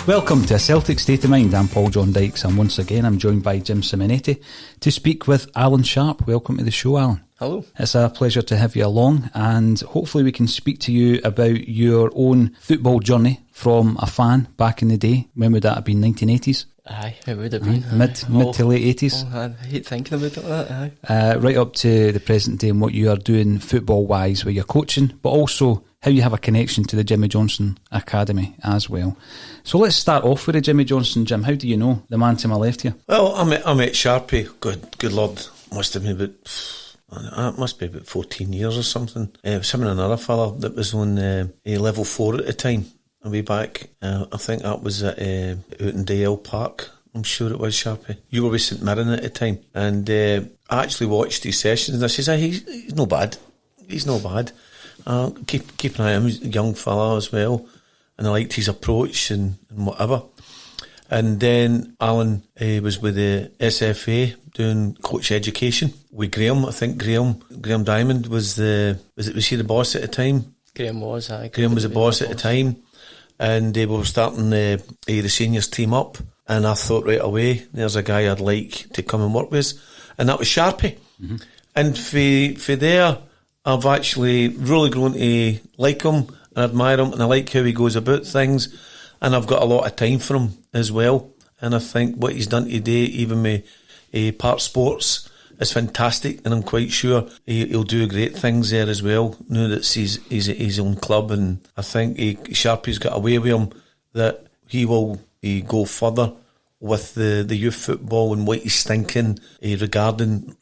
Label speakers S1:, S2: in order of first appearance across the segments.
S1: Welcome to A Celtic State of Mind. I'm John Dykes, and once again I'm joined by Jim Simonetti to speak with Alan Sharp. Welcome to the show, Alan.
S2: Hello.
S1: It's a pleasure to have you along, and hopefully we can speak to you about your own football journey from a fan back in the day. When would that have been, 1980s?
S2: Aye, it would have been.
S1: Mid to late 80s.
S2: I hate thinking about it like that, aye.
S1: Right up to the present day and what you are doing football-wise with your coaching, but also how you have a connection to the Jimmy Johnstone Academy as well. So let's start off with the Jimmy Johnstone, Jim. How do you know the man to my left here?
S3: Well, I met Sharpie. Good Lord, must have been about 14 years or something. It was him and another fella that was on level 4 at the time. And way back, I think that was at out in Dale Park. I'm sure it was, Sharpie. You were with St Mirren at the time, and I actually watched his sessions. And I says, he's no bad. He's no bad. Keep an eye on him. He's a young fella as well, and I liked his approach and whatever. And then Alan was with the SFA doing coach education with Graham. I think Graham Diamond was he the boss at the time?
S2: Graham was, aye.
S3: Graham was the boss at the time, and we were starting the seniors team up. And I thought right away, there's a guy I'd like to come and work with, and that was Sharpie. Mm-hmm. And for there, I've actually really grown to like him and admire him, and I like how he goes about things, and I've got a lot of time for him as well. And I think what he's done today, even with Park Sports, is fantastic, and I'm quite sure he'll do great things there as well, now that he's at his own club. And I think Sharpie's got a way with him that he will go further with the youth football and what he's thinking regarding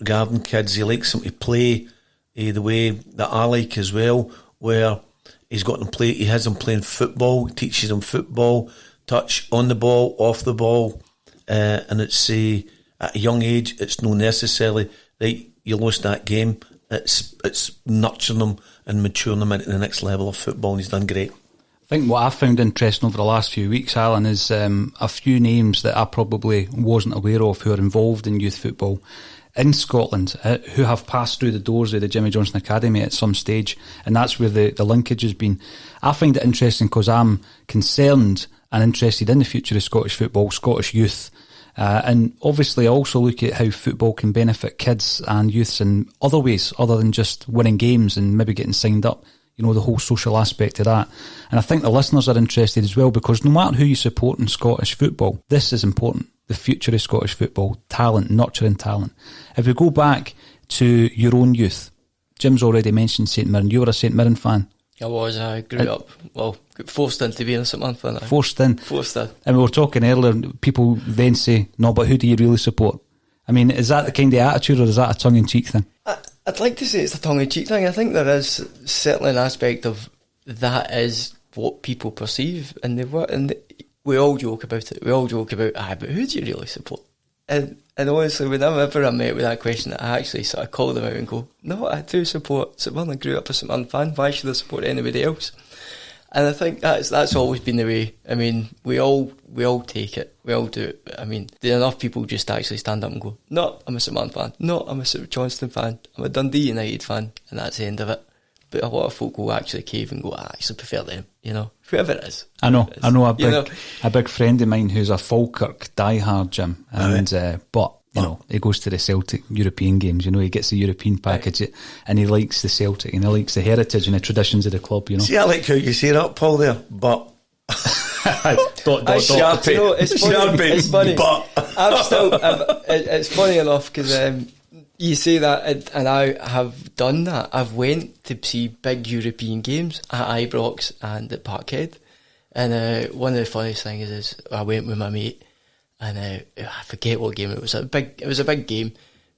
S3: kids. He likes them to play the way that I like as well, where he has them playing football, teaches them football, touch on the ball, off the ball, and it's at a young age, it's not necessarily that you lost that game. It's nurturing them and maturing them into the next level of football, and he's done great.
S1: I think what I've found interesting over the last few weeks, Alan, is a few names that I probably wasn't aware of who are involved in youth football in Scotland, who have passed through the doors of the Jimmy Johnstone Academy at some stage, and that's where the linkage has been. I find it interesting because I'm concerned and interested in the future of Scottish football, Scottish youth, and obviously I also look at how football can benefit kids and youths in other ways other than just winning games and maybe getting signed up, you know, the whole social aspect of that. And I think the listeners are interested as well, because no matter who you support in Scottish football, this is important. The future of Scottish football, talent, nurturing talent. If we go back to your own youth, Jim's already mentioned St Mirren. You were a St Mirren fan.
S2: I grew up, got forced into being a St Mirren fan.
S1: Forced in. And we were talking earlier, people then say, no, but who do you really support? I mean, is that the kind of attitude, or is that a tongue-in-cheek thing?
S2: I'd like to say it's a tongue-in-cheek thing. I think there is certainly an aspect of that is what people perceive, and we all joke about it. We all joke about, but who do you really support? And honestly, whenever I'm met with that question, I actually sort of call them out and go, no, I do support St Mirren. I grew up a St Mirren fan. Why should I support anybody else? And I think that's always been the way. I mean, we all take it. We all do it. I mean, there are enough people just actually stand up and go, no, I'm a St Mirren fan. No, I'm a St Johnstone fan. I'm a Dundee United fan. And that's the end of it. But a lot of folk will actually cave and go, I actually prefer them, whoever it is.
S1: I know a big friend of mine who's a Falkirk diehard, Jim, and but he goes to the Celtic European games. He gets the European package, and he likes the Celtic, and he likes the heritage and the traditions of the club. See,
S3: I like how you say that, Paul. There, but
S2: It's funny.
S3: But
S2: it's funny enough because. You say that, and I have done that. I've went to see big European games at Ibrox and at Parkhead, and one of the funniest things is I went with my mate, and I forget what game it was. It was a big game,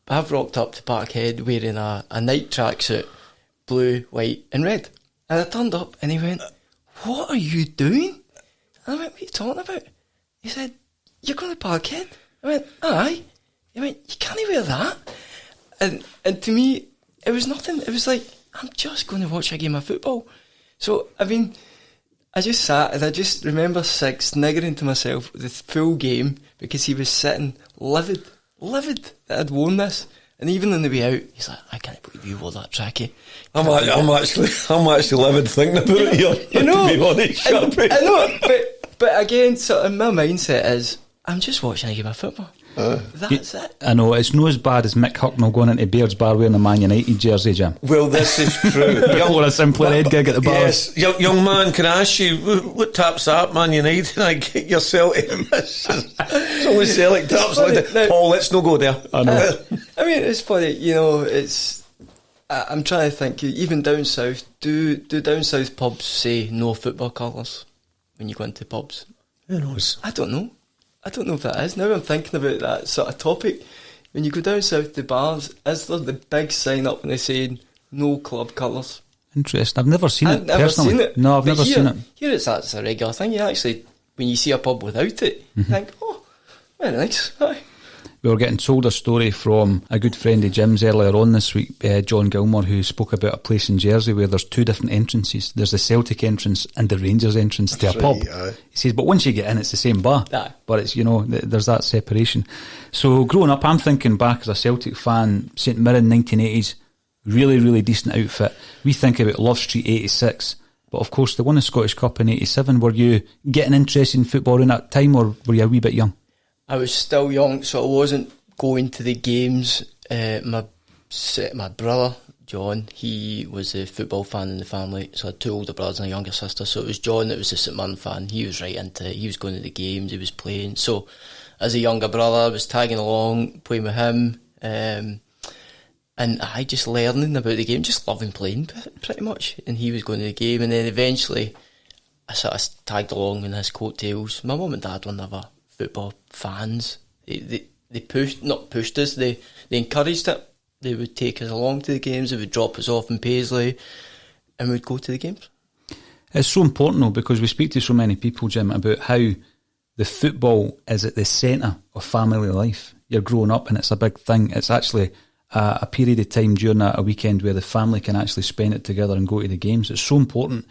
S2: I've rocked up to Parkhead wearing a night tracksuit, blue, white and red. And I turned up and he went, "What are you doing?" And I went, "What are you talking about?" He said, "You're going to Parkhead?" I went, "Aye." He went, "You can't wear that." And to me, it was nothing. It was like, I'm just going to watch a game of football. So, I mean, I just sat and I just remember sniggering to myself the full game because he was sitting livid that I'd worn this. And even on the way out, he's like, "I can't believe you wore that trackie."
S3: I'm actually livid thinking about it here.
S2: You know,
S3: to be honest, Sharpie.
S2: I know, but again, so my mindset is, I'm just watching a game of football. That's it.
S1: I know, it's no as bad as Mick Hucknall going into Baird's bar wearing a Man United jersey, Jim.
S3: Well, this is true.
S1: Before a simpler head gig at the bar.
S3: Yes, young man, can I ask you, what tap's that, Man United? I get your Celtic. It's only Celtic taps like that. Paul, let's not go there.
S1: I know.
S2: I mean, it's funny, you know, I'm trying to think, even down south, do down south pubs say no football colours when you go into pubs?
S3: Who knows?
S2: I don't know if that is. Now I'm thinking about that sort of topic. When you go down south to bars, is there the big sign up and they're saying no club colours?
S1: Interesting. I've never seen it
S2: I've
S1: personally.
S2: never seen it.
S1: No, I've never seen it.
S2: Here it's a regular thing. You actually, when you see a pub without it, you think, "Oh, very nice." Aye.
S1: We were getting told a story from a good friend of Jim's earlier on this week, John Gilmore, who spoke about a place in Jersey where there's two different entrances. There's the Celtic entrance and the Rangers entrance to a pub. He says, but once you get in, it's the same bar.
S2: Aye.
S1: But it's, you know, there's that separation. So growing up, I'm thinking back as a Celtic fan, St Mirren 1980s, really, really decent outfit. We think about Love Street 86. But of course, they won the Scottish Cup in 87. Were you getting interested in football in that time, or were you a wee bit young?
S2: I was still young, so I wasn't going to the games. My brother, John, he was a football fan in the family, so I had two older brothers and a younger sister, so it was John that was a St Mirren fan. He was right into it, he was going to the games, he was playing, so as a younger brother I was tagging along, playing with him, and I just learning about the game, just loving playing pretty much, and he was going to the game, and then eventually I sort of tagged along in his coattails. My mum and dad were never football fans. They pushed us, they encouraged it. They would take us along to the games, they would drop us off in Paisley and we'd go to the games.
S1: It's so important though, because we speak to so many people, Jim, about how the football is at the centre of family life. You're growing up and it's a big thing. It's actually a period of time during a weekend where the family can actually spend it together and go to the games. It's so important.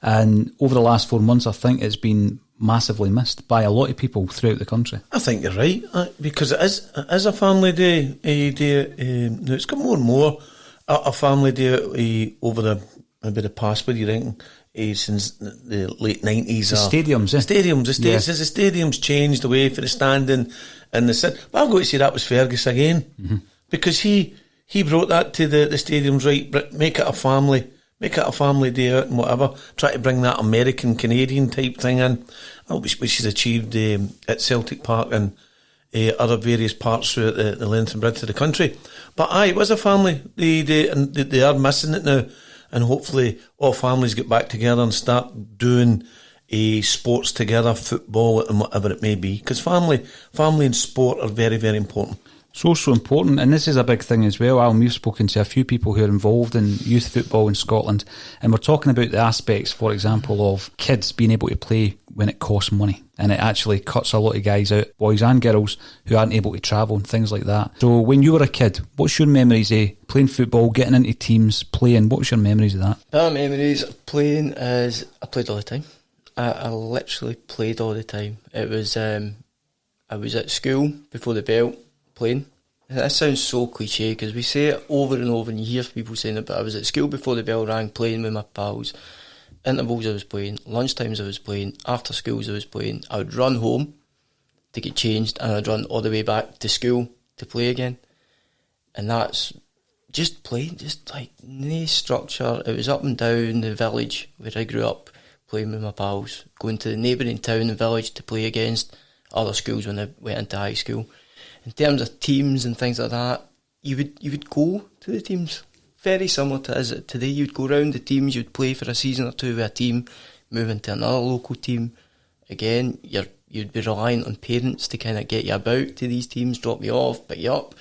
S1: And over the last 4 months, I think it's been massively missed by a lot of people throughout the country.
S3: I think you're right, because it is a family day. Now it's got more and more a family day over the past, what do you reckon, since the late 90s.
S1: The stadiums, eh?
S3: Since the stadiums changed away for the standing and the sit. But I've got to say that was Fergus again, because he brought that to the stadiums, right, make it a family day out and whatever. Try to bring that American-Canadian type thing in, which is achieved at Celtic Park and other various parts throughout the length and breadth of the country. But it was a family day, and they are missing it now. And hopefully all families get back together and start doing sports together, football and whatever it may be. Because family and sport are very, very important. So
S1: important, and this is a big thing as well, Alan. We've spoken to a few people who are involved in youth football in Scotland, and we're talking about the aspects, for example, of kids being able to play when it costs money, and it actually cuts a lot of guys out, boys and girls, who aren't able to travel and things like that. So when you were a kid, what's your memories of playing football, getting into teams, playing? What's your memories of that?
S2: My memories of playing is I played all the time. I literally played all the time. It was I was at school before the bell playing. That sounds so cliche because we say it over and over and you hear people saying it, but I was at school before the bell rang playing with my pals. Intervals I was playing, lunchtimes I was playing, after schools I was playing. I would run home to get changed and I'd run all the way back to school to play again. And that's just playing, just like no structure. It was up and down the village where I grew up, playing with my pals, going to the neighbouring town and village to play against other schools when I went into high school. In terms of teams and things like that, you would go to the teams. Very similar to as today. You'd go round the teams, you'd play for a season or two with a team, move into another local team. Again, you'd be relying on parents to kind of get you about to these teams, drop you off, pick you up.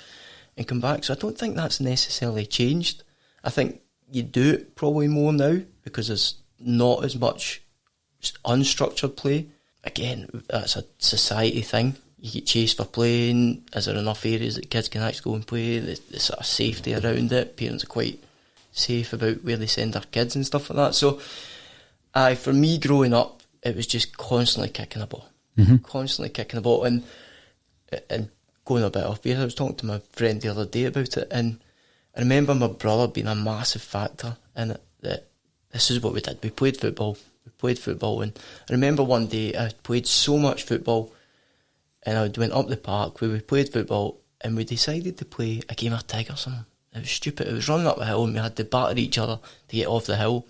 S2: and come back. So I don't think that's necessarily changed. I think you do it probably more now because there's not as much unstructured play. Again, that's a society thing. You get chased for playing. Is there enough areas that kids can actually go and play? The sort of safety around it. Parents are quite safe about where they send their kids and stuff like that. So, for me growing up, it was just constantly kicking a ball. Constantly kicking a ball. And going a bit off base, I was talking to my friend the other day about it, and I remember my brother being a massive factor in it, that this is what we did. We played football, and I remember one day I played so much football, and I went up the park where we played football, and we decided to play a game of tag or something. It was stupid. It was running up a hill, and we had to batter each other to get off the hill.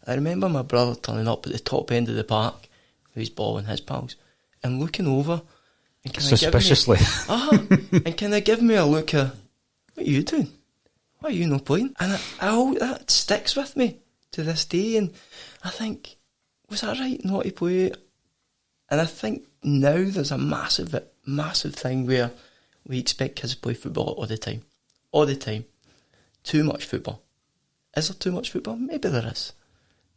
S2: I remember my brother turning up at the top end of the park with his ball and his pals, and looking over and
S1: suspiciously,
S2: and kind of give me a look at, what are you doing? Why are you not playing? And that sticks with me to this day. And I think, was that right not to play? And I think now there's a massive thing where we expect kids to play football all the time. Too much football. Is there too much football? Maybe there is.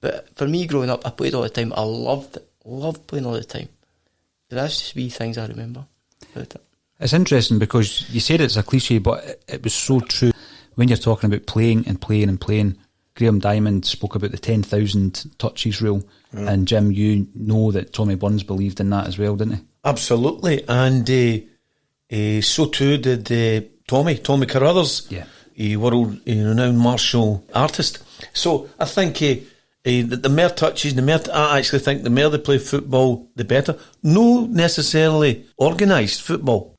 S2: But for me growing up, I played all the time. I loved it. Loved playing all the time. But that's just wee things I remember about it.
S1: It's interesting because you said it's a cliche, but it was so true. When you're talking about playing, Graham Diamond spoke about the 10,000 touches rule. And Jim, you know that Tommy Burns believed in that as well, didn't he?
S3: Absolutely. And so too did Tommy Carruthers, a world renowned martial artist. So I think the more touches, I actually think the more they play football, the better. No necessarily organised football.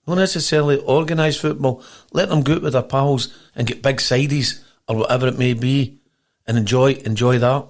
S3: Let them go out with their pals and get big sidies or whatever it may be and enjoy that.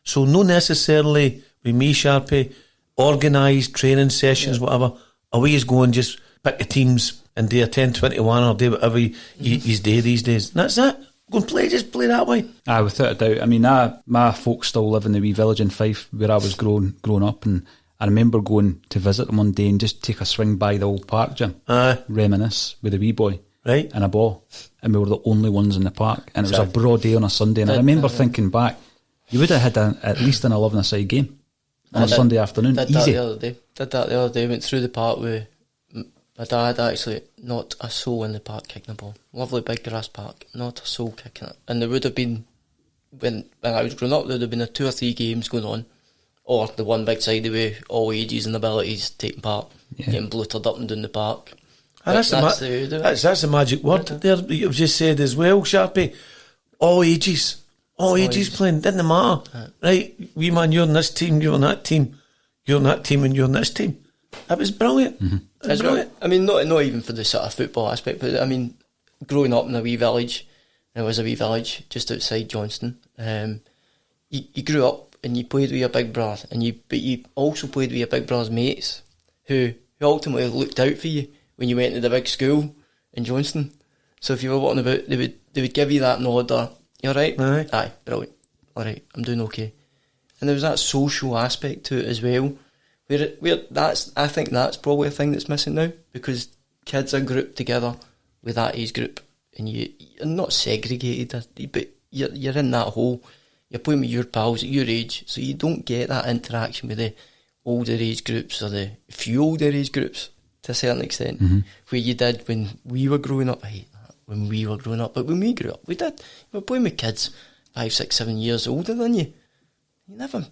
S3: So no necessarily with me, Sharpie, organised training sessions, whatever. Away is going, just pick the teams and do a 10-21 or do whatever he's do these days. And that's it. Go and play, just play that way.
S1: Without a doubt. I mean, my folks still live in the wee village in Fife where I was growing up, and I remember going to visit them one day and just take a swing by the old park, Jim. Reminisce with a wee boy.
S3: Right.
S1: And a ball. And we were the only ones in the park. And it was a broad day on a Sunday. And I remember thinking back, you would have had at least an 11-a-side game on a Sunday afternoon.
S2: Did
S1: Easy.
S2: Did that the other day. Went through the park with my dad, actually, not a soul in the park kicking the ball. Lovely big grass park, not a soul kicking it. And there would have been, when I was growing up, there would have been 2 or 3 games going on, or the one big side with all ages and abilities taking part, getting bloated up and down the park.
S3: That's the magic word there that you've just said as well, Sharpie. All ages playing, didn't matter. Right, wee man, you're in this team, you're in that team, you're in that team, and you're in this team. That was brilliant. It was brilliant.
S2: I mean, not even for the sort of football aspect, but I mean, growing up in a wee village, there was a wee village just outside Johnston. You grew up and you played with your big brother, but you also played with your big brother's mates, who ultimately looked out for you when you went to the big school in Johnston. So if you were walking about, they would give you that nod, or you alright? Aye, brilliant. Alright, I'm doing okay. And there was that social aspect to it as well. I think that's probably a thing that's missing now, because kids are grouped together with that age group, and you're not segregated, but you're in that hole. You're playing with your pals at your age, so you don't get that interaction with the older age groups, or the few older age groups to a certain extent, where you did when we were growing up. I hate that, when we were growing up, but when we grew up, we did. You were playing with kids 5, 6, 7 years older than you. You never.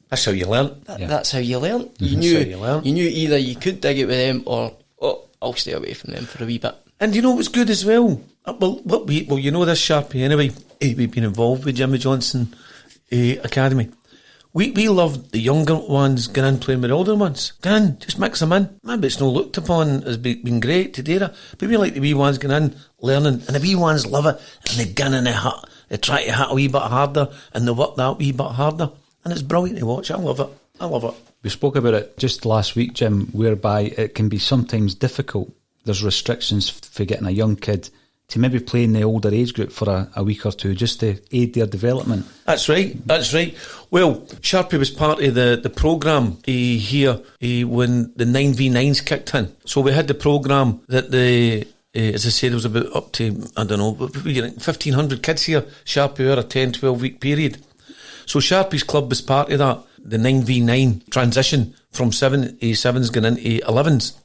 S3: That's how you learn.
S2: That's how you learn. You knew either you could dig it with them, or I'll stay away from them for a wee bit.
S3: And you know what's good as well? Well, you know this, Sharpie, anyway. We've been involved with Jimmy Johnson Academy. We love the younger ones going in playing with the older ones. Go in, just mix them in. Maybe it's not looked upon as being great to do that, but we like the wee ones going in, learning, and the wee ones love it, and they gun in they try to hit a wee bit harder, and they work that wee bit harder. And it's brilliant to watch. I love it.
S1: We spoke about it just last week, Jim, whereby it can be sometimes difficult. There's restrictions for getting a young kid to maybe play in the older age group for a week or two, just to aid their development. That's right.
S3: Well, Sharpie was part of the programme here when the 9v9s kicked in. So we had the programme that the as I said, there was about up to, I don't know, 1,500 kids here, Sharpie, over a 10, 12-week period. So Sharpie's club was part of that, the 9v9 transition from 7s going into 11s.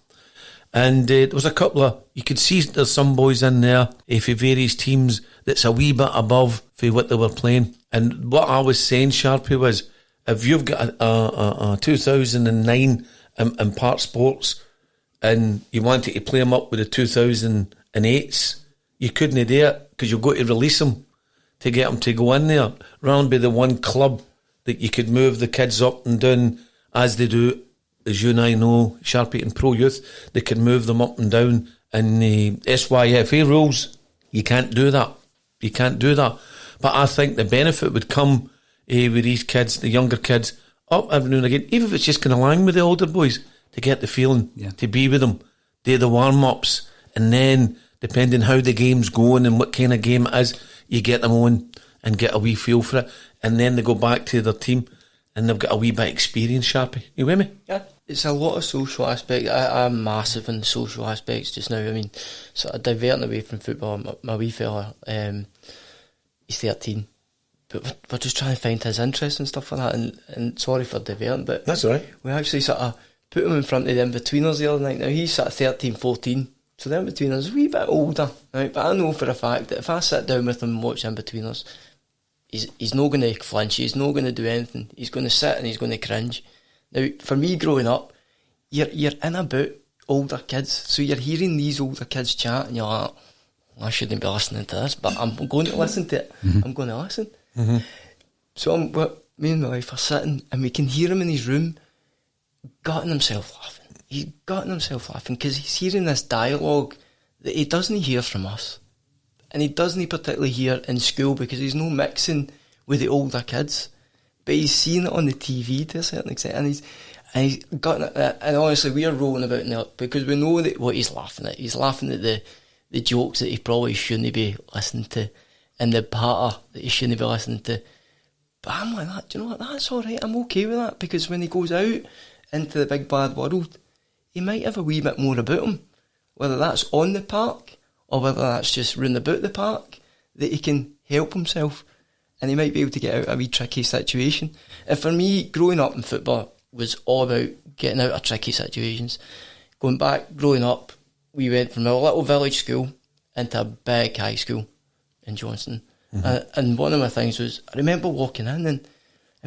S3: And there was a couple of, you could see there's some boys in there for various teams that's a wee bit above for what they were playing. And what I was saying, Sharpie, was if you've got a 2009 in Park Sports and you wanted to play them up with the 2008s, you couldn't do it because you've got to release them to get them to go in there, rather be the one club that you could move the kids up and down as they do, as you and I know, Sharpie and Pro Youth, they can move them up and down. In the SYFA rules, you can't do that. You can't do that. But I think the benefit would come with these kids, the younger kids, up every now and again, even if it's just kind of lying with the older boys, to get the feeling, to be with them, do the warm-ups, and then, depending how the game's going and what kind of game it is, you get them on and get a wee feel for it, and then they go back to their team and they've got a wee bit of experience, Sharpie. You with me?
S2: Yeah. It's a lot of social aspects. I'm massive in the social aspects just now. I mean, sort of diverting away from football. My wee fella, he's 13, but we're just trying to find his interest and stuff like that, and sorry for diverting, but
S3: that's all right.
S2: We actually sort of put him in front of the in-betweeners the other night. Now he's sort of 13, 14, so the in-betweeners is a wee bit older, right? But I know for a fact that if I sit down with him and watch in-betweeners, he's not going to flinch, he's not going to do anything, he's going to sit and he's going to cringe. Now, for me growing up, you're in about older kids, so you're hearing these older kids chat and you're like, I shouldn't be listening to this, but I'm going to listen to it. I'm going to listen. So me and my wife are sitting and we can hear him in his room gutting himself laughing. He's gutting himself laughing because he's hearing this dialogue that he doesn't hear from us, and he doesn't particularly hear in school because he's no mixing with the older kids, but he's seeing it on the TV to a certain extent, and he's gutting it. And honestly, we are rolling about in it because we know that what he's laughing at. He's laughing at the jokes that he probably shouldn't be listening to, and the patter that he shouldn't be listening to. But I'm like that, do you know what, that's alright, I'm okay with that, because when he goes out into the big bad world, he might have a wee bit more about him, whether that's on the park or whether that's just round about the park, that he can help himself and he might be able to get out of a wee tricky situation. And for me, growing up in football was all about getting out of tricky situations. Going back, growing up, we went from a little village school into a big high school in Johnston. And one of my things was, I remember walking in and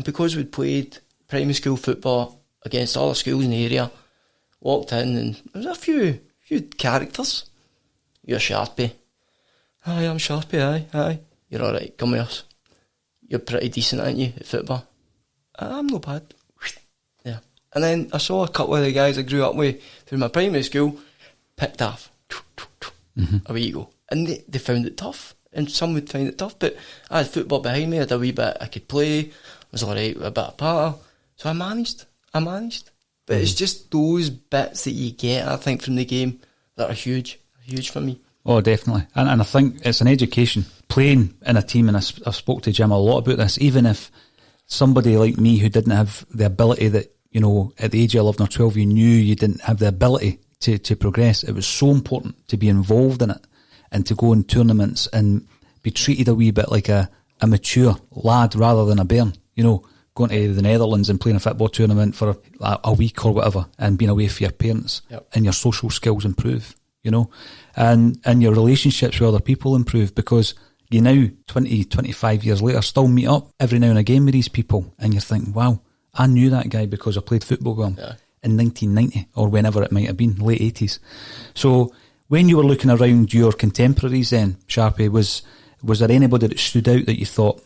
S2: because we'd played primary school football against other schools in the area, walked in and there was a few characters. You're Sharpie. Aye, I'm Sharpie, aye. You're alright, come with us. You're pretty decent, aren't you, at football? I'm not bad. Yeah. And then I saw a couple of the guys I grew up with through my primary school picked off. Away you go. And they found it tough. And some would find it tough, but I had football behind me, I had a wee bit I could play, I was alright with a bit of patter. So I managed. But it's just those bits that you get, I think, from the game that are huge for me.
S1: Oh, definitely. And I think it's an education. Playing in a team, and I've spoke to Jim a lot about this, even if somebody like me who didn't have the ability that, you know, at the age of 11 or 12, you knew you didn't have the ability to progress, it was so important to be involved in it and to go in tournaments and be treated a wee bit like a mature lad rather than a bairn, you know, going to the Netherlands and playing a football tournament for a week or whatever and being away from your parents.
S2: Yep.
S1: And your social skills improve, you know, and your relationships with other people improve, because you now, 20, 25 years later, still meet up every now and again with these people and you're thinking, wow, I knew that guy because I played football with him in 1990 or whenever it might have been, late 80s. So when you were looking around your contemporaries then, Sharpie, was there anybody that stood out that you thought,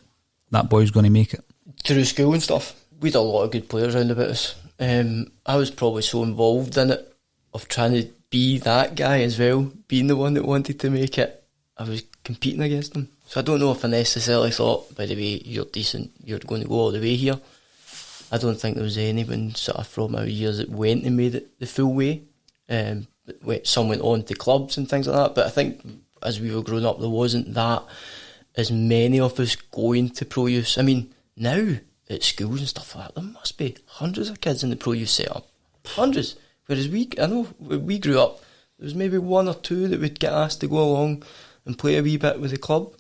S1: that boy's going to make it?
S2: Through school and stuff, we had a lot of good players around about us. I was probably so involved in it, of trying to be that guy as well, being the one that wanted to make it. I was competing against them. So I don't know if I necessarily thought, by the way, you're decent, you're going to go all the way here. I don't think there was anyone sort of from our years that went and made it the full way. Some went on to clubs and things like that, but I think as we were growing up, there wasn't that as many of us going to pro youth. I mean, now at schools and stuff like that, there must be hundreds of kids in the pro youth setup. Hundreds. Whereas I know when we grew up, There was maybe one or two that would get asked to go along and play a wee bit with the club,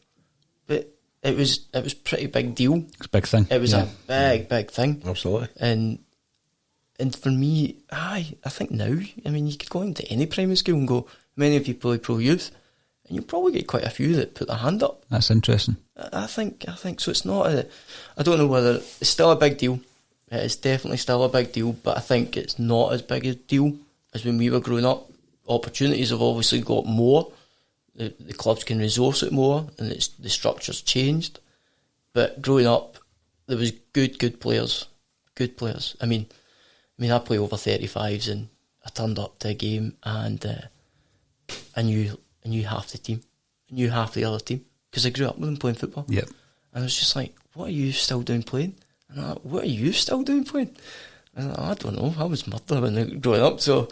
S2: but it was pretty big deal.
S1: It's a big thing.
S2: It was a big thing.
S3: Absolutely.
S2: And for me, I think now, I mean, you could go into any primary school and go, how many of you play pro youth? And you'll probably get quite a few that put their hand up.
S1: That's interesting.
S2: I think so. It's not I don't know whether it's still a big deal. It is definitely still a big deal, but I think it's not as big a deal as when we were growing up. Opportunities have obviously got more. The clubs can resource it more, and the structure's changed. But growing up, there was good players. Good players. I mean, I play over 35s, and I turned up to a game, and I knew half the team. I knew half the other team, because I grew up with them playing football.
S1: Yep.
S2: And I was just like, what are you still doing playing? And I'm like, what are you still doing playing? And I'm like, I don't know, I was murder when I was growing up, so,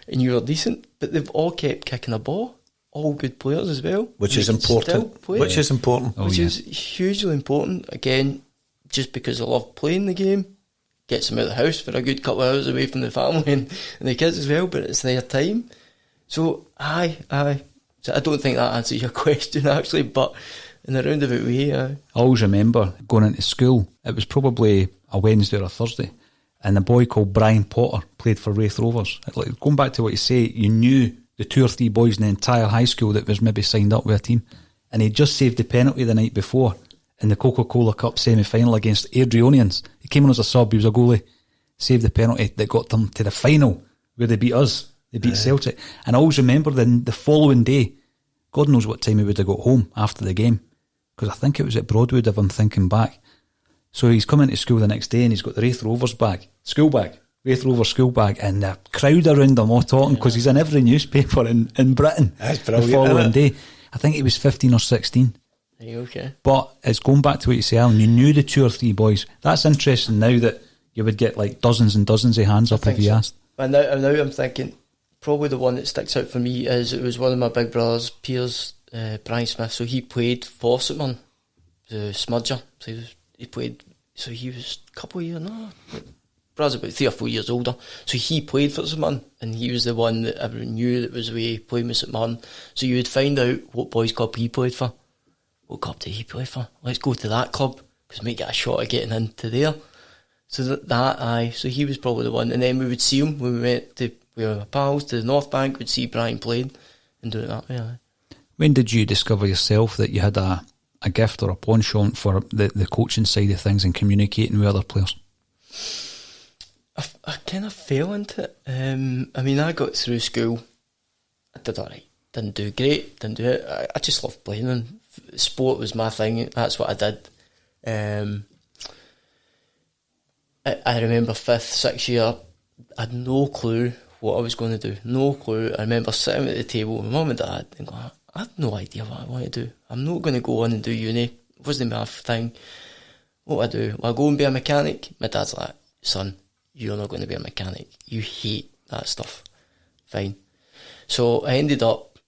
S2: and you were decent. But they've all kept kicking a ball. All good players as well.
S3: Which is important. Which is important.
S2: Which is hugely important. Again, just because I love playing the game, gets them out of the house for a good couple of hours away from the family and the kids as well, but it's their time. So, So I don't think that answers your question, actually, but in a roundabout way,
S1: I always remember going into school, it was probably a Wednesday or a Thursday, and a boy called Brian Potter played for Wraith Rovers. Like, going back to what you say, you knew the 2 or 3 boys in the entire high school that was maybe signed up with a team, and he just saved the penalty the night before in the Coca-Cola Cup semi-final against Adrionians. He came on as a sub, he was a goalie, saved the penalty that got them to the final where they beat us. They beat Celtic. And I always remember the following day, God knows what time he would have got home after the game, because I think it was at Broadwood, if I'm thinking back. So he's coming to school the next day and he's got the Wraith Rovers bag, school bag, Wraith Rovers school bag, and the crowd around him all talking, because he's in every newspaper in Britain.
S3: That's brilliant,
S1: the following day. I think he was 15 or 16.
S2: Okay.
S1: But it's going back to what you say, Alan, you knew the 2 or 3 boys. That's interesting now that you would get like dozens and dozens of hands up if you asked.
S2: And now I'm thinking, probably the one that sticks out for me is it was one of my big brothers, Piers, Brian Smith. So he played for St Mirren, the smudger. So he played. So he was a couple of years. No, brother's about 3 or 4 years older. So he played for St Mirren, and he was the one that everyone knew that was away playing with St Mirren. So you would find out what boys' club he played for. What club did he play for? Let's go to that club, because we might get a shot at getting into there. So so he was probably the one. And then we would see him when we went to. We were pals to the North Bank, would see Brian playing and do it that way.
S1: When did you discover yourself that you had a gift or a penchant for the coaching side of things and communicating with other players?
S2: I kind of fell into it. I mean, I got through school, I did alright, didn't do great, didn't do it. I just loved playing, and sport was my thing, that's what I did. I remember 5th, 6th year, I had no clue what I was going to do, no clue. I remember sitting at the table with Mum and Dad and going, I had no idea what I want to do. I'm not going to go on and do uni. It wasn't my thing. What do? Will I go and be a mechanic? My dad's like, son, you're not going to be a mechanic. You hate that stuff. Fine. So I ended up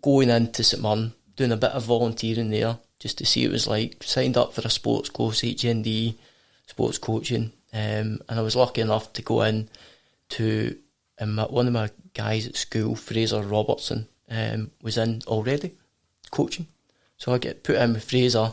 S2: going into St Mirren, doing a bit of volunteering there, just to see what it was like. Signed up for a sports course, HND, sports coaching, and I was lucky enough to go in to one of my guys at school, Fraser Robertson, was in already coaching. So I get put in with Fraser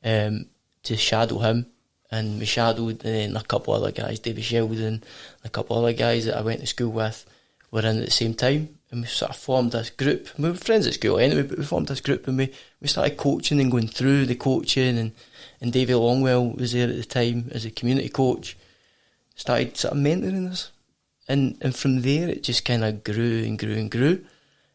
S2: to shadow him, and we shadowed, and then a couple other guys, David Sheldon, a couple other guys that I went to school with were in at the same time, and we sort of formed this group. We were friends at school anyway, but we formed this group, and we started coaching and going through the coaching, and Davy Longwell was there at the time as a community coach, started sort of mentoring us, and from there it just kind of grew and grew and grew.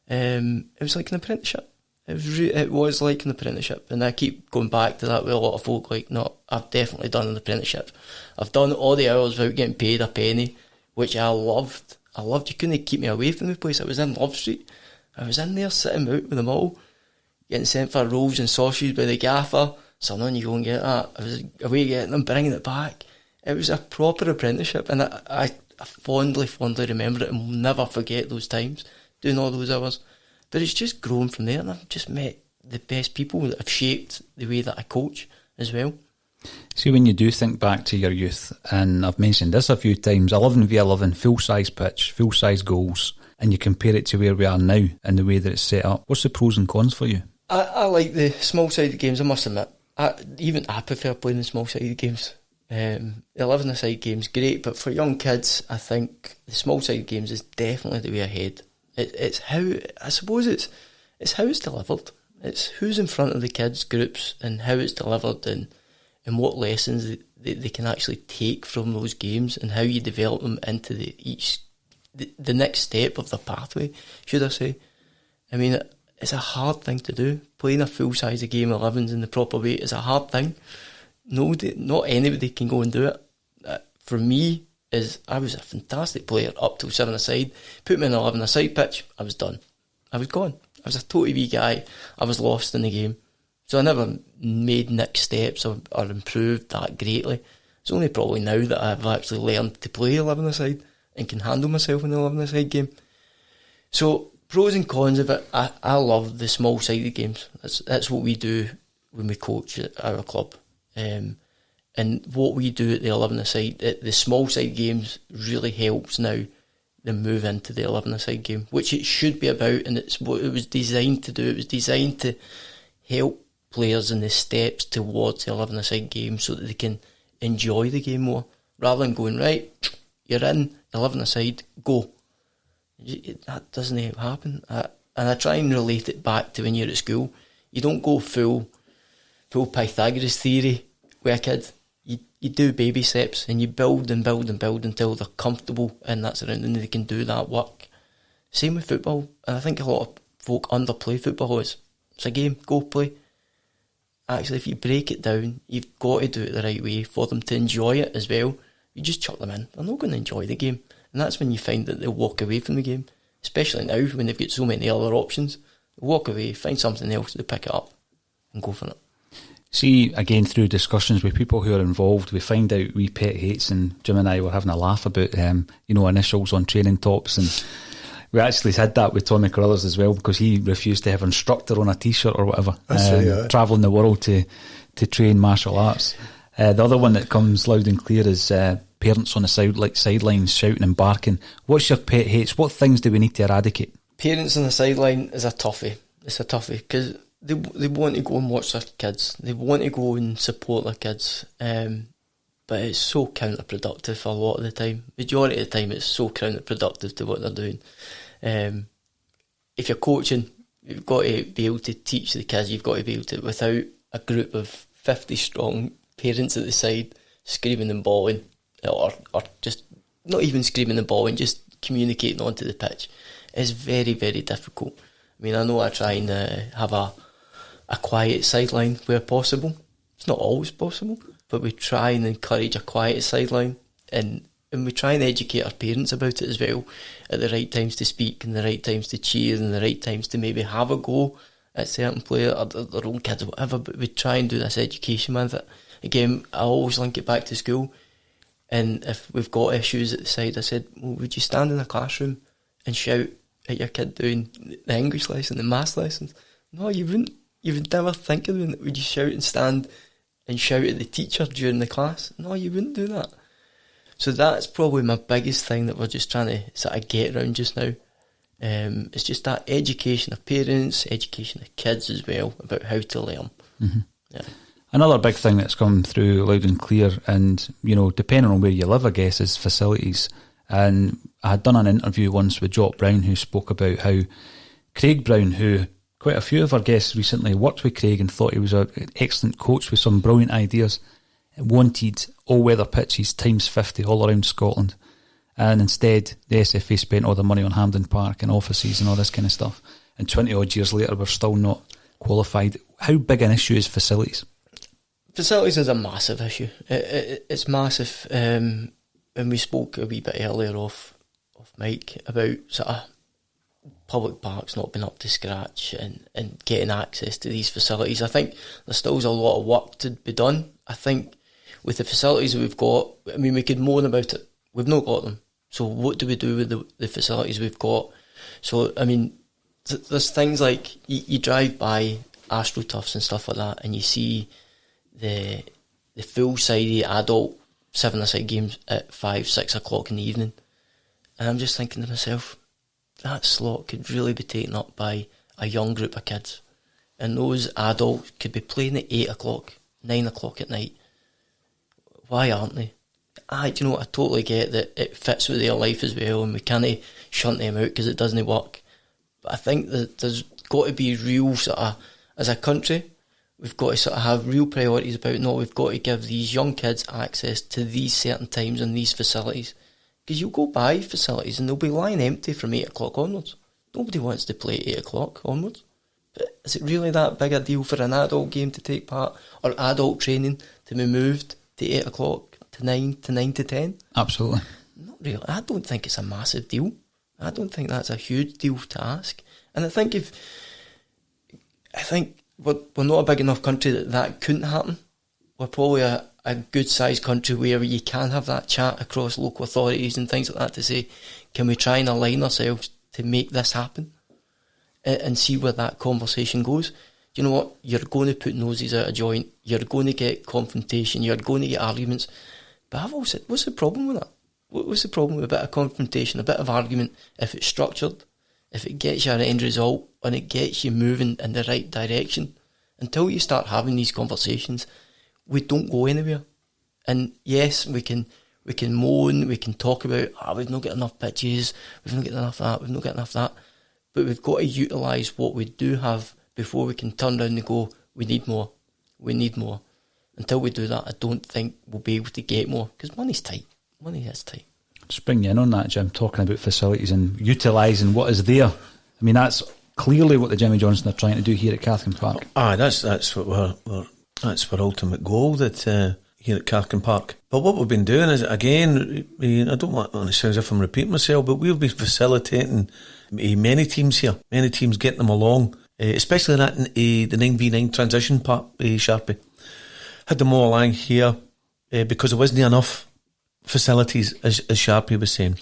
S2: It was like an apprenticeship. It was like an apprenticeship, and I keep going back to that with a lot of folk. Like, no, I've definitely done an apprenticeship. I've done all the hours without getting paid a penny, which I loved. You couldn't keep me away from the place. I was in Love Street. I was in there sitting out with them all, getting sent for rolls and sausages by the gaffer. Son, on you go and get that. I was away getting them, bringing it back. It was a proper apprenticeship, and I fondly remember it, and will never forget those times doing all those hours. But it's just grown from there, and I've just met the best people that have shaped the way that I coach as well.
S1: See, when you do think back to your youth, and I've mentioned this a few times, 11v11, full-size pitch, full-size goals, and you compare it to where we are now and the way that it's set up, what's the pros and cons for you?
S2: I like the small-sided games, I must admit. I prefer playing the small-sided games. The 11-a-side game's great, but for young kids, I think the small-sided games is definitely the way ahead. It's how, I suppose it's how it's delivered. It's who's in front of the kids' groups and how it's delivered and what lessons they can actually take from those games and how you develop them into the next step of the pathway, should I say. I mean, it's a hard thing to do. Playing a full-size game of 11s in the proper way is a hard thing. Not anybody can go and do it. For me, I was a fantastic player up till 7-a-side. Put me in an 11-a-side pitch, I was done. I was gone. I was a totally wee guy. I was lost in the game. So I never made next steps or improved that greatly. It's only probably now that I've actually learned to play 11-a-side and can handle myself in the 11-a-side game. So pros and cons of it, I love the small-sided games. That's what we do when we coach at our club. And what we do at the 11-a-side, the small-side games really helps now the move into the 11-a-side game, which it should be about, and it's what it was designed to do. It was designed to help players in the steps towards the 11-a-side game so that they can enjoy the game more, rather than going, right, you're in, 11-a-side, go. That doesn't happen. And I try and relate it back to when you're at school. You don't go full Pythagoras theory with a kid. You do baby steps and you build and build and build until they're comfortable in that surrounding and they can do that work. Same with football. And I think a lot of folk underplay football. It's a game, go play. Actually, if you break it down, you've got to do it the right way for them to enjoy it as well. You just chuck them in. They're not going to enjoy the game. And that's when you find that they'll walk away from the game. Especially now when they've got so many other options. They'll walk away, find something else to pick it up and go for it.
S1: See, again, through discussions with people who are involved, we find out wee pet hates, and Jim and I were having a laugh about, initials on training tops, and we actually had that with Tommy Carruthers as well, because he refused to have instructor on a t-shirt or whatever, travelling the world to train martial arts. The other one that comes loud and clear is parents on the sidelines shouting and barking. What's your pet hates? What things do we need to eradicate?
S2: Parents on the sideline is a toughie. It's a toughie, because they want to go and watch their kids. They want to go and support their kids. But it's so counterproductive a lot of the time. Majority of the time it's so counterproductive to what they're doing. If you're coaching, you've got to be able to teach the kids. You've got to be able to, without a group of 50 strong parents at the side screaming and bawling, or just not even screaming and bawling, just communicating onto the pitch, is very, very difficult. I mean, I know I try and have a quiet sideline where possible. It's not always possible, but we try and encourage a quiet sideline, and we try and educate our parents about it as well, at the right times to speak and the right times to cheer and the right times to maybe have a go at certain players or their own kids or whatever. But we try and do this education with it. Again, I always link it back to school, and if we've got issues at the side, I said, well, would you stand in a classroom and shout at your kid doing the English lesson, the maths lessons? No, you wouldn't. You would never think of doing it. Would you shout and stand and shout at the teacher during the class? No, you wouldn't do that. So that's probably my biggest thing that we're just trying to sort of get around just now. It's just that education of parents, education of kids as well, about how to learn.
S1: Mm-hmm.
S2: Yeah.
S1: Another big thing that's come through loud and clear, and depending on where you live, I guess, is facilities. And I had done an interview once with Jock Brown, who spoke about how Craig Brown, who quite a few of our guests recently worked with Craig and thought he was an excellent coach with some brilliant ideas, wanted all-weather pitches times 50 all around Scotland. And instead, the SFA spent all the money on Hampden Park and offices and all this kind of stuff. And 20-odd years later, we're still not qualified. How big an issue is facilities? Facilities
S2: is a massive issue. It's massive. And we spoke a wee bit earlier off mic about sort of public parks not being up to scratch and getting access to these facilities. I think there's still a lot of work to be done. I think with the facilities that we've got, I mean, we could moan about it. We've not got them. So what do we do with the facilities we've got? So, I mean, there's things like you drive by AstroTurfs and stuff like that, and you see the full-sided adult 7-a-side games at 5-6 o'clock in the evening, and I'm just thinking to myself, that slot could really be taken up by a young group of kids, and those adults could be playing at 8 o'clock, 9 o'clock at night. Why aren't they? I totally get that it fits with their life as well, and we can't shunt them out because it doesn't work. But I think that there's got to be real sort of, as a country, we've got to sort of have real priorities about, no, we've got to give these young kids access to these certain times and these facilities. Because you'll go by facilities and they'll be lying empty from 8 o'clock onwards. Nobody wants to play at 8 o'clock onwards. But is it really that big a deal for an adult game to take part, or adult training to be moved to 8 o'clock to 9 to 10?
S1: Absolutely.
S2: Not really. I don't think it's a massive deal. I don't think that's a huge deal to ask. And I think we're not a big enough country that couldn't happen. We're probably a good sized country where you can have that chat across local authorities and things like that to say, can we try and align ourselves to make this happen and see where that conversation goes. Do you know what? You're going to put noses out of joint, you're going to get confrontation, you're going to get arguments. But I've always said, what's the problem with that? What's the problem with a bit of confrontation, a bit of argument, if it's structured, if it gets you an end result and it gets you moving in the right direction? Until you start having these conversations, we don't go anywhere. And yes, we can moan, we can talk about, we've not got enough pitches, we've not got enough of that, we've not got enough of that. But we've got to utilise what we do have before we can turn around and go, we need more. Until we do that, I don't think we'll be able to get more, because money's tight. Money is tight.
S1: Just bring you in on that, Jim, talking about facilities and utilising what is there. I mean, that's clearly what the Jimmy Johnson are trying to do here at Cathkin Park.
S3: That's what that's our ultimate goal that here at Cathkin Park. But what we've been doing is, again, I don't want to sound as if I'm repeating myself, but we've been facilitating many teams here, many teams getting them along, especially that the 9v9 transition part, Sharpie. Had them all along here because there wasn't enough facilities, as Sharpie was saying.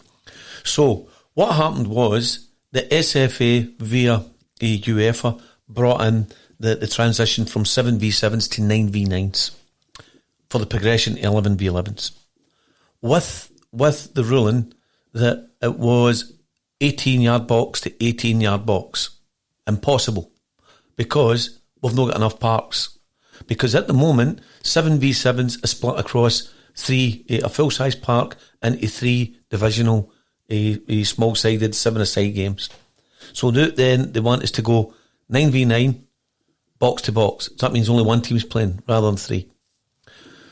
S3: So what happened was the SFA via UEFA brought in the transition from 7v7s to 9v9s for the progression to 11v11s, with the ruling that it was 18-yard box to 18-yard box. Impossible, because we've not got enough parks. Because at the moment, 7v7s are split across a full-size park into 3 divisional, small-sided, 7-a-side games. So then they want us to go 9v9, box to box. So that means only one team's playing rather than 3.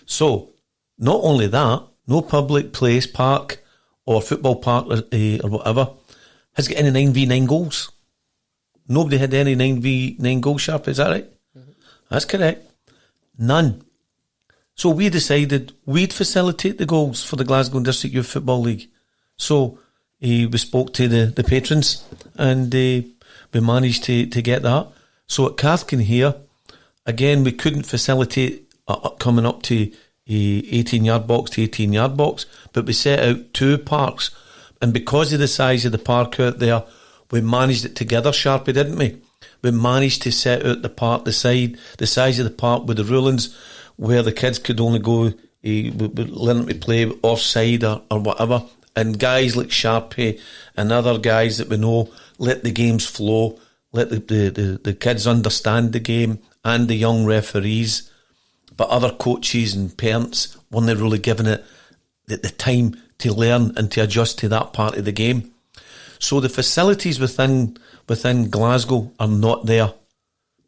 S3: So, not only that, no public place, park, or football park, or whatever, has got any 9v9 goals. Nobody had any 9v9 goal, Sharp, is that right? Mm-hmm. That's correct. None. So we decided we'd facilitate the goals for the Glasgow District Youth Football League. So we spoke to the patrons and we managed to get that. So at Cathkin here, again, we couldn't facilitate coming up to 18-yard box to 18-yard box, but we set out 2 parks. And because of the size of the park out there, we managed it together, Sharpie, didn't we? We managed to set out the size of the park with the rulings where the kids could only go, learn to play offside or whatever. And guys like Sharpie and other guys that we know let the games flow, let the kids understand the game, and the young referees. But other coaches and parents weren't really given it the time to learn and to adjust to that part of the game. So the facilities within Glasgow are not there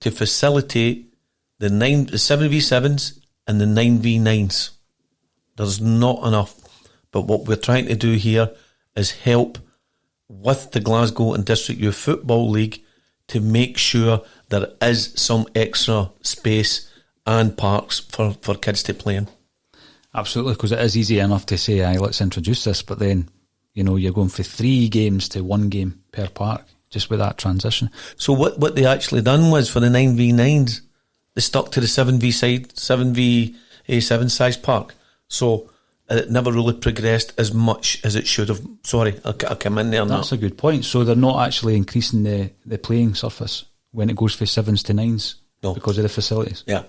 S3: to facilitate the 7v7s and the 9v9s. There's not enough. But what we're trying to do here is help with the Glasgow and District Youth Football League to make sure there is some extra space and parks for kids to play in.
S1: Absolutely, because it is easy enough to say, let's introduce this, but then, you're going for 3 games to 1 game per park, just with that transition.
S3: So what they actually done was, for the 9v9s, they stuck to the 7v7 size park. So it never really progressed as much as it should have. Sorry, I'll come in there now.
S1: That's a good point. So they're not actually increasing the playing surface when it goes from 7s to 9s? No. Because of the facilities?
S3: Yeah.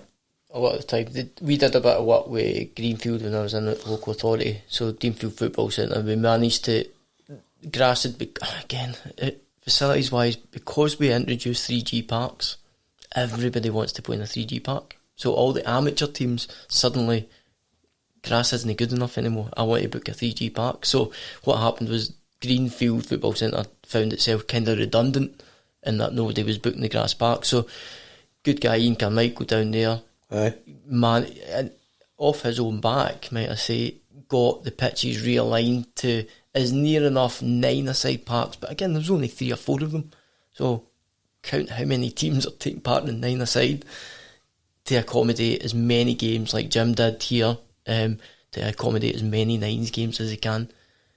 S2: A lot of the time, we did a bit of work with Greenfield when I was in the local authority, so Greenfield Football Centre. We managed to grass had facilities wise, because we introduced 3G parks, everybody wants to play in a 3G park. So all the amateur teams, suddenly grass isn't good enough anymore. I want to book a 3G park. So what happened was Greenfield Football Centre found itself kind of redundant in that nobody was booking the grass park. So good guy Ian Carmichael down there, man, and off his own back, might I say, got the pitches realigned to as near enough 9-a-side parks. But again, there's only 3 or 4 of them. So count how many teams are taking part in 9-a-side to accommodate as many games like Jim did here, to accommodate as many 9s games as he can.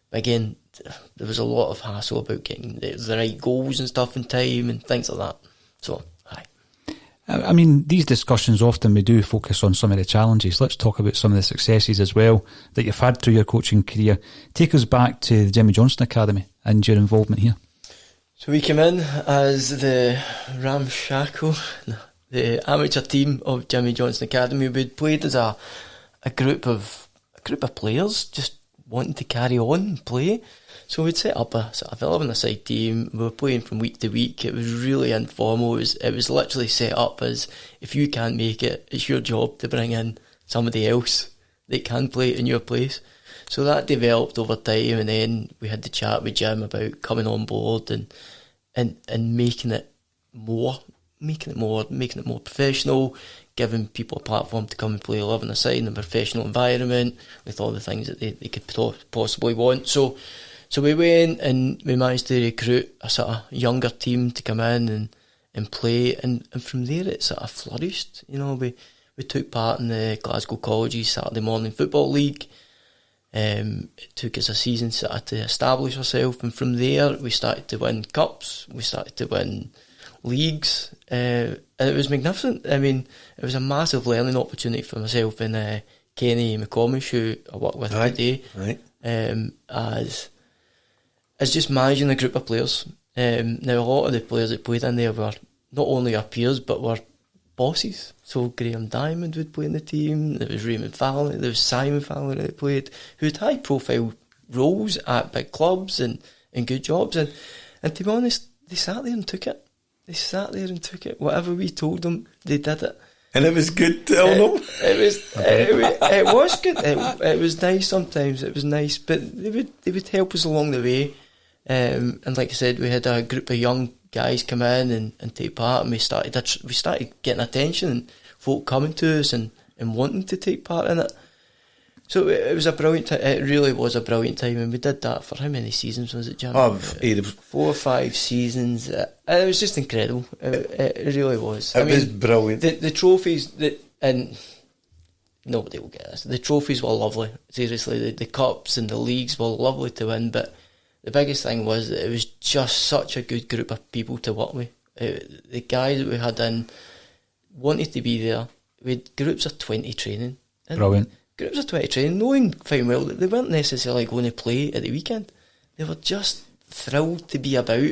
S2: But again, there was a lot of hassle about getting the right goals and stuff in time and things like that. So, aye.
S1: I mean, these discussions often we do focus on some of the challenges. Let's talk about some of the successes as well that you've had through your coaching career. Take us back to the Jimmy Johnstone Academy and your involvement here.
S2: So we came in as the ramshackle, the amateur team of Jimmy Johnstone Academy. We'd played as a group of players just wanting to carry on and play. So we'd set up a sort of 11-a-side team. We were playing from week to week. It was really informal. It was literally set up as, if you can't make it, it's your job to bring in somebody else that can play in your place. So that developed over time, and then we had the chat with Jim about coming on board and making it more professional, giving people a platform to come and play 11-a-side in a professional environment with all the things that they could possibly want. So we went and we managed to recruit a sort of younger team to come in and play, and from there it sort of flourished. You know, we took part in the Glasgow Colleges Saturday Morning Football League. It took us a season sort of to establish ourselves, and from there we started to win cups, we started to win leagues, and it was magnificent. I mean, it was a massive learning opportunity for myself and Kenny McComish, who I work with today, as just managing a group of players. Now, a lot of the players that played in there were not only our peers, but were bosses. So Graham Diamond would play in the team, there was Raymond Fallon, there was Simon Fallon that played, who had high profile roles at big clubs and good jobs, and to be honest, they sat there and took it. Whatever we told them, they did it.
S3: And it was good to tell them.
S2: It was good. It was nice sometimes. It was nice, but they would help us along the way. And like I said, we had a group of young guys come in and take part, and we started getting attention and folk coming to us and wanting to take part in it. So it was a brilliant time. It really was a brilliant time, and we did that for how many seasons was it, Jim? 4 or 5 seasons. It was just incredible. It really was.
S3: It was brilliant.
S2: The trophies and nobody will get this. The trophies were lovely. Seriously, the cups and the leagues were lovely to win, but the biggest thing was that it was just such a good group of people to work with. The guys that we had in wanted to be there. We had groups of 20 training.
S1: Brilliant.
S2: Groups of 20 training, knowing fine well that they weren't necessarily going to play at the weekend. They were just thrilled to be about.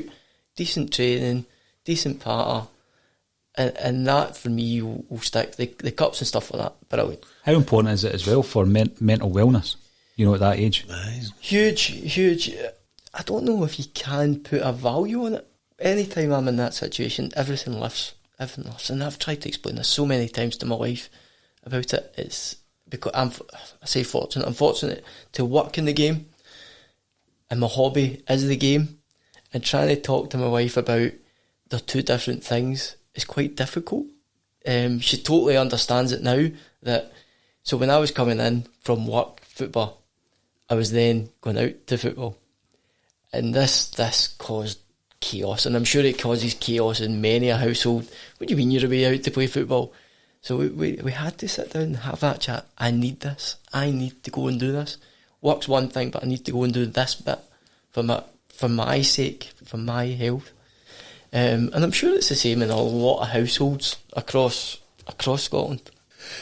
S2: Decent training, decent patter, and that for me will stick. The cups and stuff like that, brilliant.
S1: How important is it as well for mental wellness, you know, at that age?
S2: Huge. I don't know if you can put a value on it. Anytime I'm in that situation, everything lifts. And I've tried to explain this so many times to my wife about it. It's because I'm fortunate to work in the game, and my hobby is the game, and trying to talk to my wife about they're two different things is quite difficult. She totally understands it now. So when I was coming in from work, football, I was then going out to football, and this caused chaos, and I'm sure it causes chaos in many a household. What do you mean you're away out to play football? So we had to sit down and have that chat. I need this. I need to go and do this. Work's one thing, but I need to go and do this bit for my sake, for my health. And I'm sure it's the same in a lot of households across Scotland.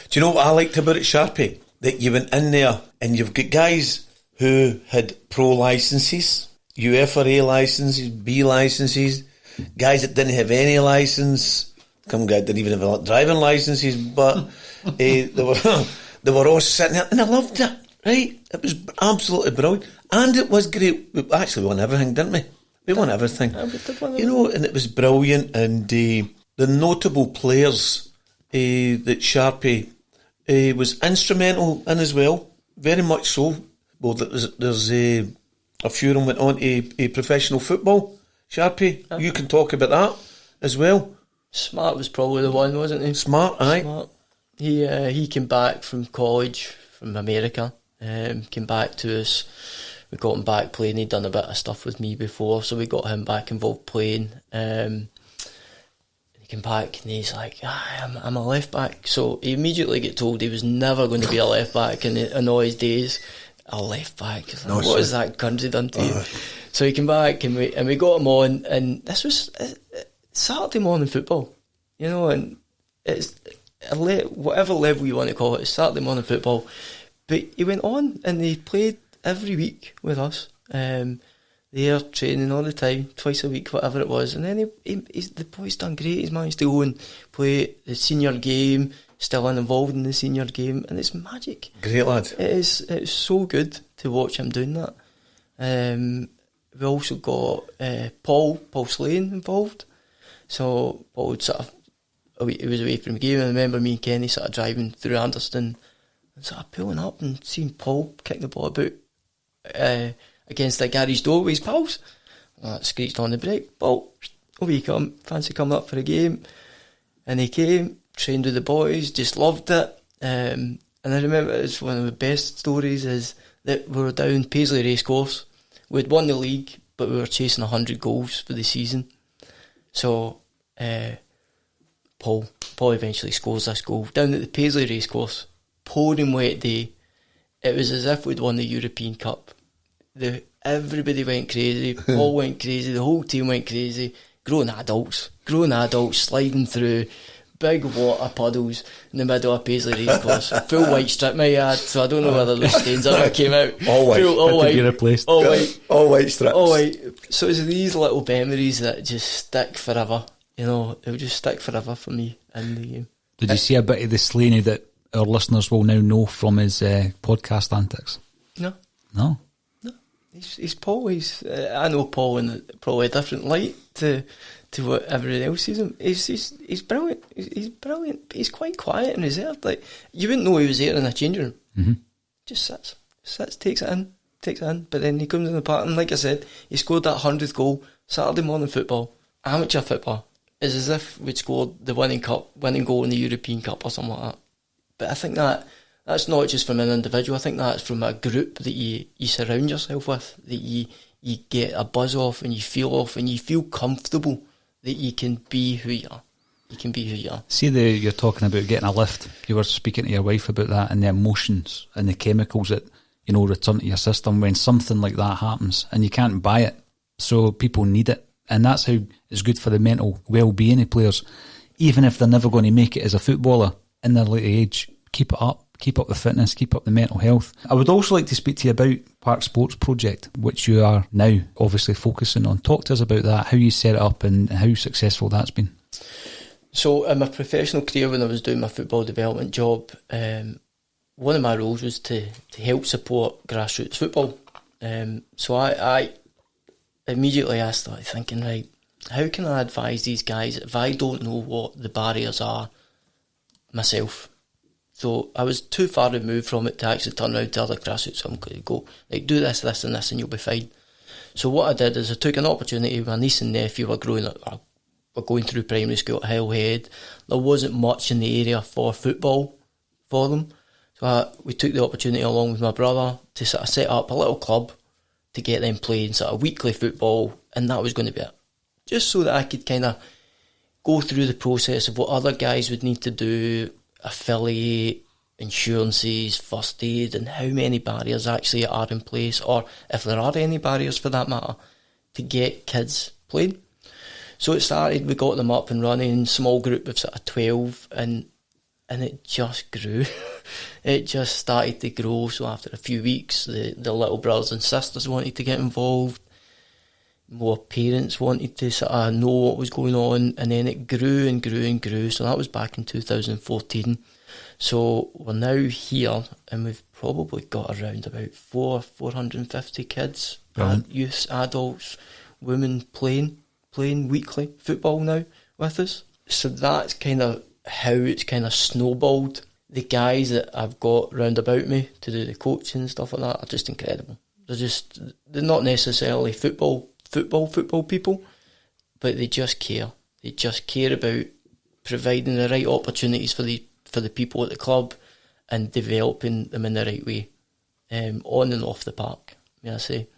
S3: Do you know what I liked about it, Sharpie? That you went in there and you've got guys who had pro licences, UEFA A licences, B licences, guys that didn't have any licence. Some guy didn't even have driving licences, but they were all sitting there, and I loved it. Right? It was absolutely brilliant. And it was great. We actually won everything, didn't we? We won everything. You know, and it was brilliant. And the notable players that Sharpie was instrumental in as well. Very much so. Well, there's a few of them went on to professional football. Sharpie, you can talk about that as well.
S2: Smart was probably the one, wasn't he?
S3: Smart, aye.
S2: Smart. He came back from college from America. Came back to us. We got him back playing. He'd done a bit of stuff with me before, so we got him back involved playing. He came back and he's like, I'm a left back. So he immediately get told he was never going to be a left back in all his days. A left back. Like, what has that country done to you? So he came back and we got him on, and this was Saturday morning football, you know, and it's whatever level you want to call it, it's Saturday morning football. But he went on and he played every week with us. They are training all the time, twice a week, whatever it was. And then the boy's done great. He's managed to go and play the senior game, still involved in the senior game, and it's magic.
S3: Great lad.
S2: It's so good to watch him doing that. We also got Paul Slane involved. So Paul would he was away from the game, and I remember me and Kenny sort of driving through Anderston and sort of pulling up and seeing Paul kick the ball about against the garage door with his pals. That screeched on the brake. Paul, over you come, fancy coming up for a game. And he came, trained with the boys, just loved it. And I remember it's one of the best stories is that we were down Paisley Racecourse. We'd won the league, but we were chasing 100 goals for the season. So Paul eventually scores this goal down at the Paisley Racecourse, pouring wet day. It was as if we'd won the European Cup. Everybody went crazy. Paul went crazy. The whole team went crazy. Grown adults sliding through big water puddles in the middle of Paisley Racecourse. Full white strip my yard, so I don't know whether those stains ever came out.
S3: All white.
S2: All white.
S1: Be replaced.
S2: All white.
S3: All white strips.
S2: All white. So it's these little memories that just stick forever. You know, it would just stick forever for me in the game.
S1: Did you see a bit of the Slaney that our listeners will now know from his podcast antics? No.
S2: He's Paul. I know Paul in probably a different light to what everyone else sees him. He's brilliant. He's brilliant. He's quite quiet and reserved. Like, you wouldn't know he was there in a changing room.
S1: Mm-hmm.
S2: Just sits, takes it in. But then he comes in the park, and like I said, he scored that 100th goal. Saturday morning football, amateur football, is as if we'd scored the winning goal in the European Cup or something like that. But I think that's not just from an individual. I think that's from a group that you surround yourself with, that you get a buzz off and you feel comfortable that you can be who you are. You can be who you are.
S1: See, you're talking about getting a lift. You were speaking to your wife about that, and the emotions and the chemicals that, you know, return to your system when something like that happens, and you can't buy it. So people need it, and that's how it's good for the mental well-being of players. Even if they're never going to make it as a footballer in their late age, keep it up. Keep up the fitness, keep up the mental health. I would also like to speak to you about Park Sports Project, which you are now obviously focusing on. Talk to us about that, how you set it up and how successful that's been.
S2: So in my professional career, when I was doing my football development job, one of my roles was to help support grassroots football. So I immediately started thinking, right, how can I advise these guys if I don't know what the barriers are myself? So I was too far removed from it to actually turn around to other grassroots. So I'm going to go, like, do this, this and this, and you'll be fine. So what I did is I took an opportunity. My niece and nephew were going through primary school at Hillhead. There wasn't much in the area for football for them. So we took the opportunity along with my brother to sort of set up a little club to get them playing sort of weekly football, and that was going to be it. Just so that I could kind of go through the process of what other guys would need to do, affiliate, insurances, first aid, and how many barriers actually are in place, or if there are any barriers for that matter, to get kids playing. So it started, we got them up and running, small group of sort of 12, and it just grew. It just started to grow. So after a few weeks, the little brothers and sisters wanted to get involved. more parents wanted to sort of know what was going on, and then it grew and grew and grew. So that was back in 2014. So we're now here, and we've probably got around about 450 kids, youths, adults, women playing weekly football now with us. So that's kind of how it's kind of snowballed. The guys that I've got round about me to do the coaching and stuff like that are just incredible. They're not necessarily football people, but they just care. They just care about providing the right opportunities for the people at the club and developing them in the right way, on and off the park, may I say.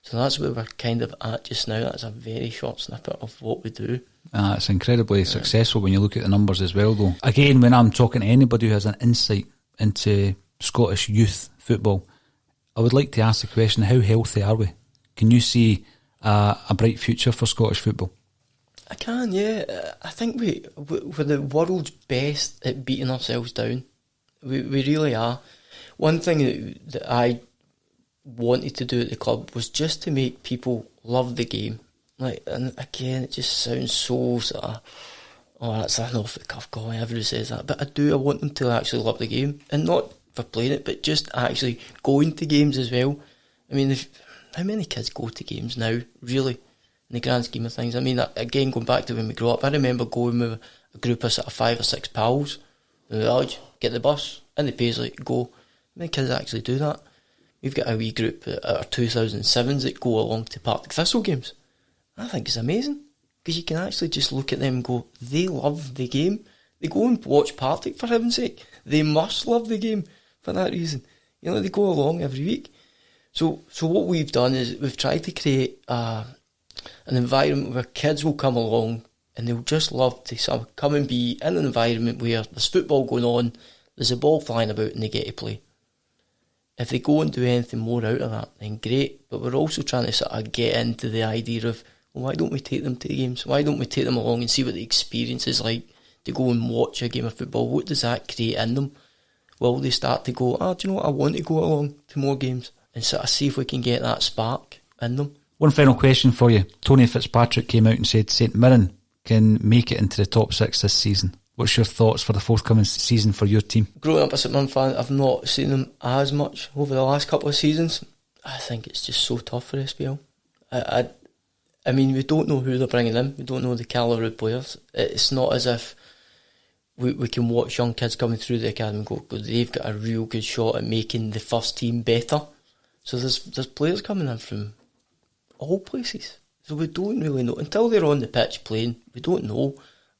S2: So that's where we're kind of at just now. That's a very short snippet of what we do.
S1: It's incredibly successful when you look at the numbers as well, though. Again, when I'm talking to anybody who has an insight into Scottish youth football, I would like to ask the question, how healthy are we? Can you see a bright future for Scottish football?
S2: I can, yeah. I think we're the world's best at beating ourselves down. We really are. One thing that I wanted to do at the club was just to make people love the game. And again, it just sounds so sort of, that's an off the cuff guy, everybody says that, but I want them to actually love the game, and not for playing it, but just actually going to games as well. I mean, how many kids go to games now, really, in the grand scheme of things? I mean, again, going back to when we grew up, I remember going with a group of sort of 5 or 6 pals in the village, get the bus, and the Paisley, go. How many kids actually do that? We've got a wee group at our 2007s that go along to Partick Thistle games. I think it's amazing, because you can actually just look at them and go, they love the game. They go and watch Partick, for heaven's sake. They must love the game for that reason. You know, they go along every week. So what we've done is we've tried to create an environment where kids will come along and they'll just love to come and be in an environment where there's football going on, there's a ball flying about, and they get to play. If they go and do anything more out of that, then great. But we're also trying to sort of get into the idea of, well, why don't we take them to the games? Why don't we take them along and see what the experience is like to go and watch a game of football? What does that create in them? Will they start to go, do you know what, I want to go along to more games, and sort of see if we can get that spark in them?
S1: One final question for you. Tony Fitzpatrick came out and said St Mirren can make it into the top 6 this season. What's your thoughts for the forthcoming season for your team?
S2: Growing up a St Mirren fan, I've not seen them as much over the last couple of seasons. I think it's just so tough for SPL. I mean, we don't know who they're bringing in. We don't know the calibre of players. It's not as if we can watch young kids coming through the academy and go, they've got a real good shot at making the first team better. So there's players coming in from all places. So we don't really know. Until they're on the pitch playing, we don't know.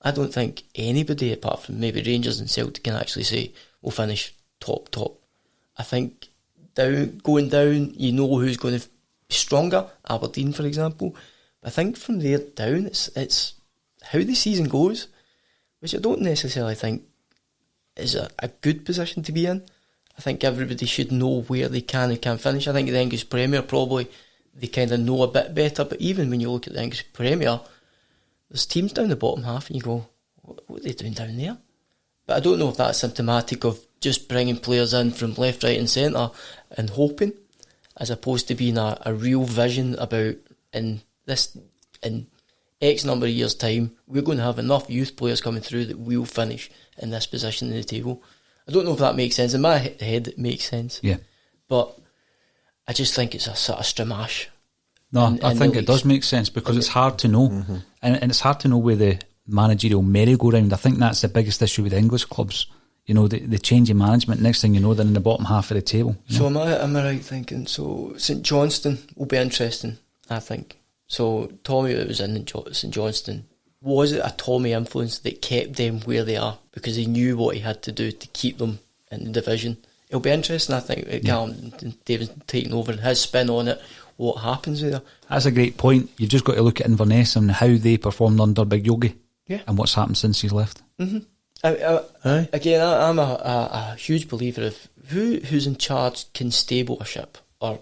S2: I don't think anybody, apart from maybe Rangers and Celtic, can actually say, we'll finish top. I think going down, you know who's going to be stronger. Aberdeen, for example. I think from there down, it's how the season goes, which I don't necessarily think is a good position to be in. I think everybody should know where they can and can't finish. I think the English Premier, probably, they kind of know a bit better, but even when you look at the English Premier, there's teams down the bottom half and you go, what are they doing down there? But I don't know if that's symptomatic of just bringing players in from left, right and centre and hoping, as opposed to being a real vision about in X number of years' time, we're going to have enough youth players coming through that we'll finish in this position in the table. I don't know if that makes sense. In my head, it makes sense.
S1: Yeah.
S2: But I just think it's a sort of stramash.
S1: No, I think it does make sense, because it's hard to know. Mm-hmm. And it's hard to know where the managerial merry-go-round. I think that's the biggest issue with the English clubs. You know, the change in management, next thing you know, they're in the bottom half of the table.
S2: So am I right thinking? So St Johnstone will be interesting, I think. So Tommy, that was in St Johnstone, was it a Tommy influence that kept them where they are because he knew what he had to do to keep them in the division? It'll be interesting, I think, Callum Davis taking over and his spin on it, what happens there.
S1: That's a great point. You've just got to look at Inverness and how they performed under Big Yogi, and what's happened since he's left.
S2: Mm-hmm. Again, I'm a huge believer of who's in charge can stable a ship or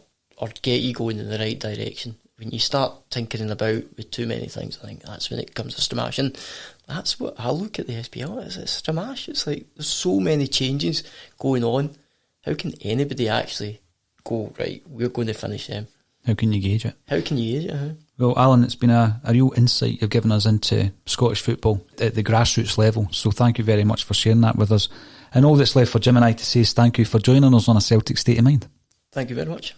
S2: get you going in the right direction. When you start tinkering about with too many things, I think that's when it comes to stramash. And that's what I look at the SPL as. It's stramash. It's like there's so many changes going on. How can anybody actually go, right, we're going to finish them?
S1: How can you gauge it?
S2: How can you gauge it?
S1: Well, Alan, it's been a real insight you've given us into Scottish football at the grassroots level, so thank you very much for sharing that with us. And all that's left for Jim and I to say is thank you for joining us on A Celtic State of Mind.
S2: Thank you very much.